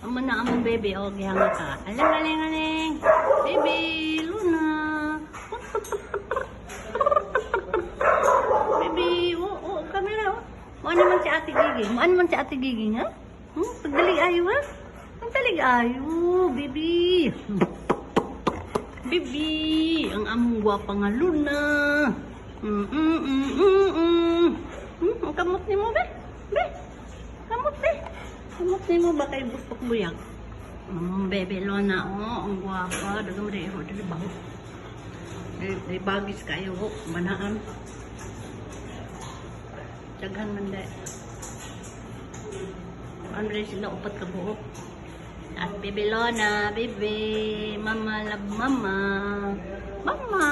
Amo na among baby, o gihanga ka. Aling. Baby, Luna. Baby, kamera, Ano naman si Ate Giging? Ano naman si Ate Giging, ha? Pagdalig ayo, ha? Pagdalig ayo, baby. Baby, ang among gwapa nga Luna. Ang kamot ni mo, be? Kamot, be? Kamot ni mo ba kayo bustok buyag? Baby Luna, ang gwapa. Dagang reho, dali ba? Ay bagis kayo, manaan. Taghan man dahil. Ano rin sila upat ka buhok. At baby Lona, baby. Mama, love mama. Mama.